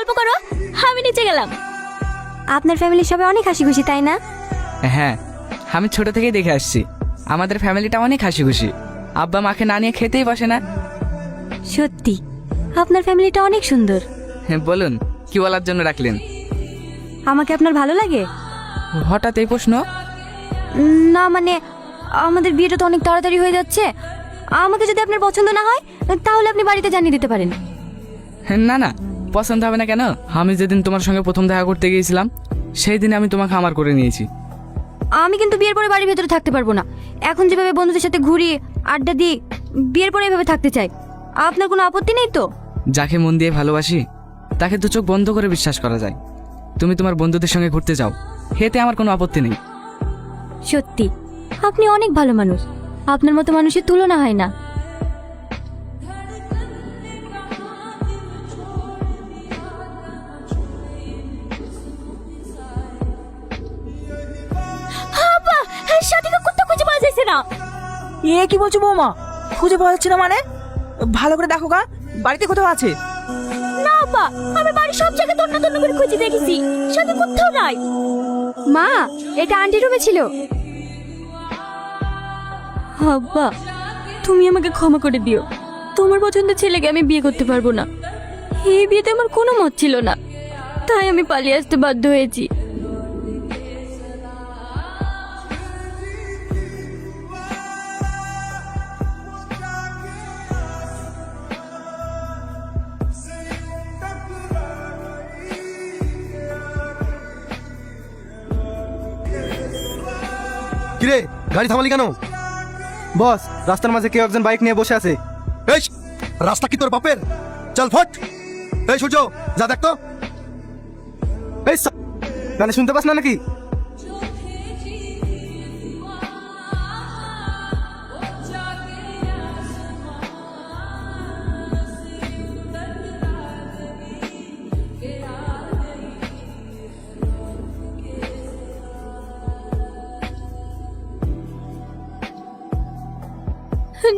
গল্প করো, আমি নিচে গেলাম। আপনার ফ্যামিলির সবাই অনেক হাসি খুশি তাই না? হ্যাঁ, আমি ছোট থেকেই দেখে আসছি আমাদের ফ্যামিলিটা অনেক হাসি খুশি। আব্বা মাকে না নিয়ে খেতেই বসে না। সত্যি আপনার ফ্যামিলিটা অনেক সুন্দর। হ্যাঁ, বলুন কি বলার জন্য রাখলেন? আমাকে আপনার ভালো লাগে? হঠাৎ এই প্রশ্ন? না মানে আমাদের বিয়েটা তো অনেক তাড়াতাড়ি হয়ে যাচ্ছে। আমাকে যদি আপনার পছন্দ না হয় তাহলে আপনি বাড়িতে জানিয়ে দিতে পারেন। না না, পছন্দ হবে না কেন? আমি যেদিন তোমার সঙ্গে প্রথম দেখা করতে গিয়েছিলাম সেই দিন আমি তোমাকে আমার করে নিয়েছি। আমি কিন্তু বিয়ের পরে বাড়ির ভেতরে থাকতে পারবো না। এখন যেভাবে বন্ধুদের সাথে ঘুরি আড্ডা দিই, বিয়ের পরে এভাবে থাকতে চাই। আপনার কোনো আপত্তি নেই তো? যাকে মন দিয়ে ভালোবাসি তাকে দু চোখ বন্ধ করে বিশ্বাস করা যায়। তুমি তোমার বন্ধুদের সঙ্গে ঘুরতে যাও, এতে আমার কোনো আপত্তি নেই। সত্যি আপনি অনেক ভালো মানুষ। আপনার মতো মানুষের তুলনা হয় না। আব্বা, সাথীকে কোথাও খুঁজে পাওয়া যাচ্ছে না। এ কি বলছো বৌমা? খুঁজে পাওয়া যাচ্ছে না মানে? ভালো করে দেখো গা, বাড়িতে কোথাও আছে? না আব্বা, আমি বাড়ির সব জায়গায় তন্ন তন্ন করে খুঁজে দেখেছি, সাথী কোথাও নাই। মা, এটা আন্টি রুমে ছিল। আব্বা, তুমি আমাকে ক্ষমা করে দিও। তোমার পছন্দের ছেলেকে আমি বিয়ে করতে পারবো না। এই বিয়েতে আমার কোনো মত ছিল না, তাই আমি পালিয়ে আসতে বাধ্য হয়েছি। কিরে, গাড়ি থামালি কেন? বস, রাস্তার মাঝে কেউ একজন বাইক নিয়ে বসে আছে। এই রাস্তা কি তোর বাপের? চল ফট। এই সূর্য, যা দেখ তো। এই গানে শুনতে পাস না নাকি?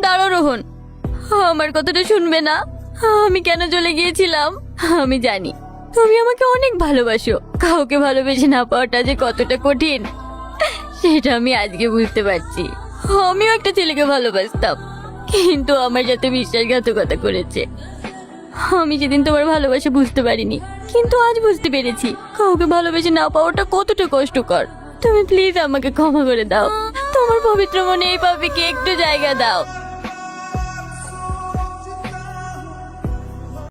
দাঁড়ো রোহন, আমার কথাটা শুনবে না? আমি কেন চলে গিয়েছিলাম? আমি জানি তুমি আমাকে অনেক ভালোবাসো। কাউকে ভালোবেসে না পাওয়াটা যে কতটা কঠিন সেটা আমি আজকে বুঝতে পারছি। আমিও একটা ছেলেকে ভালোবাসতাম, কিন্তু আমার সাথে বিশ্বাসঘাতকতা করেছে। আমি সেদিন তোমার ভালোবাসা বুঝতে পারিনি, কিন্তু আজ বুঝতে পেরেছি কাউকে ভালোবেসে না পাওয়াটা কতটা কষ্টকর। তুমি প্লিজ আমাকে ক্ষমা করে দাও। তোমার পবিত্র মনে এই পাপিকে একটু জায়গা দাও।